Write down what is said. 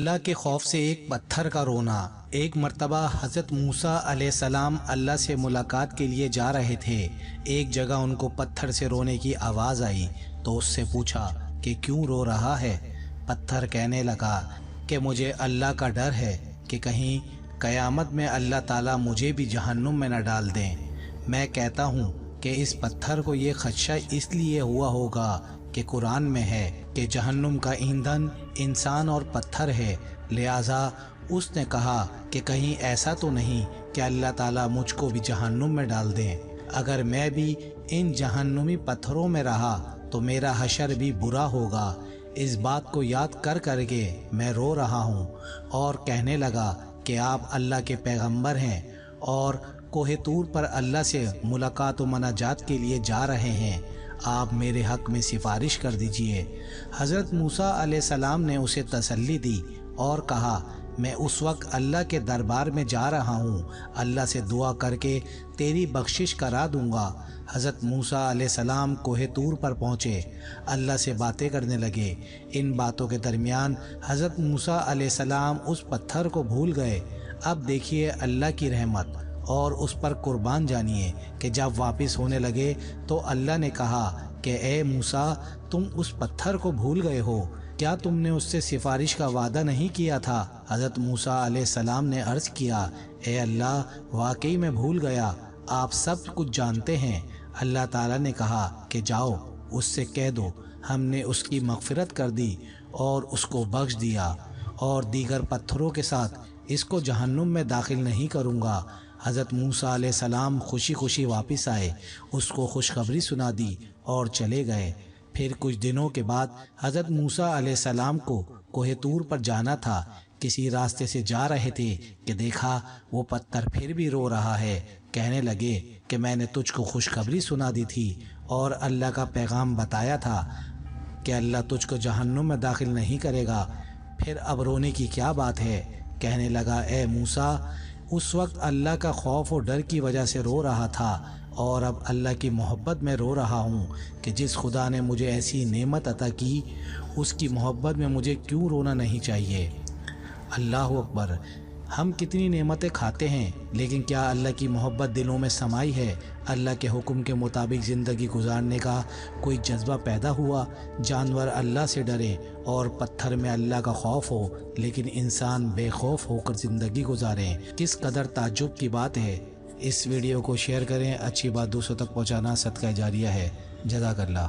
اللہ کے خوف سے ایک پتھر کا رونا۔ ایک مرتبہ حضرت موسیٰ علیہ السلام اللہ سے ملاقات کے لیے جا رہے تھے۔ ایک جگہ ان کو پتھر سے رونے کی آواز آئی تو اس سے پوچھا کہ کیوں رو رہا ہے؟ پتھر کہنے لگا کہ مجھے اللہ کا ڈر ہے کہ کہیں قیامت میں اللہ تعالیٰ مجھے بھی جہنم میں نہ ڈال دیں۔ میں کہتا ہوں کہ اس پتھر کو یہ خدشہ اس لیے ہوا ہوگا کہ قرآن میں ہے کہ جہنم کا ایندھن انسان اور پتھر ہے، لہٰذا اس نے کہا کہ کہیں ایسا تو نہیں کہ اللہ تعالیٰ مجھ کو بھی جہنم میں ڈال دیں۔ اگر میں بھی ان جہنمی پتھروں میں رہا تو میرا حشر بھی برا ہوگا۔ اس بات کو یاد کر کے میں رو رہا ہوں اور کہنے لگا کہ آپ اللہ کے پیغمبر ہیں اور کوہ طور پر اللہ سے ملاقات و مناجات کے لیے جا رہے ہیں، آپ میرے حق میں سفارش کر دیجئے۔ حضرت موسیٰ علیہ السلام نے اسے تسلی دی اور کہا میں اس وقت اللہ کے دربار میں جا رہا ہوں، اللہ سے دعا کر کے تیری بخشش کرا دوں گا۔ حضرت موسیٰ علیہ السلام کوہ طور پر پہنچے، اللہ سے باتیں کرنے لگے۔ ان باتوں کے درمیان حضرت موسیٰ علیہ السلام اس پتھر کو بھول گئے۔ اب دیکھیے اللہ کی رحمت، اور اس پر قربان جانیے کہ جب واپس ہونے لگے تو اللہ نے کہا کہ اے موسیٰ، تم اس پتھر کو بھول گئے ہو، کیا تم نے اس سے سفارش کا وعدہ نہیں کیا تھا؟ حضرت موسیٰ علیہ السلام نے عرض کیا اے اللہ، واقعی میں بھول گیا، آپ سب کچھ جانتے ہیں۔ اللہ تعالیٰ نے کہا کہ جاؤ اس سے کہہ دو ہم نے اس کی مغفرت کر دی اور اس کو بخش دیا، اور دیگر پتھروں کے ساتھ اس کو جہنم میں داخل نہیں کروں گا۔ حضرت موسیٰ علیہ السلام خوشی خوشی واپس آئے، اس کو خوشخبری سنا دی اور چلے گئے۔ پھر کچھ دنوں کے بعد حضرت موسیٰ علیہ السلام کو کوہ طور پر جانا تھا۔ کسی راستے سے جا رہے تھے کہ دیکھا وہ پتھر پھر بھی رو رہا ہے۔ کہنے لگے کہ میں نے تجھ کو خوشخبری سنا دی تھی اور اللہ کا پیغام بتایا تھا کہ اللہ تجھ کو جہنم میں داخل نہیں کرے گا، پھر اب رونے کی کیا بات ہے؟ کہنے لگا اے موسیٰ، اس وقت اللہ کا خوف اور ڈر کی وجہ سے رو رہا تھا، اور اب اللہ کی محبت میں رو رہا ہوں کہ جس خدا نے مجھے ایسی نعمت عطا کی اس کی محبت میں مجھے کیوں رونا نہیں چاہیے۔ اللہ اکبر۔ ہم کتنی نعمتیں کھاتے ہیں لیکن کیا اللہ کی محبت دلوں میں سمائی ہے؟ اللہ کے حکم کے مطابق زندگی گزارنے کا کوئی جذبہ پیدا ہوا؟ جانور اللہ سے ڈرے اور پتھر میں اللہ کا خوف ہو، لیکن انسان بے خوف ہو کر زندگی گزاریں، کس قدر تعجب کی بات ہے۔ اس ویڈیو کو شیئر کریں، اچھی بات دوسروں تک پہنچانا صدقہ جاریہ ہے۔ جزاک اللہ۔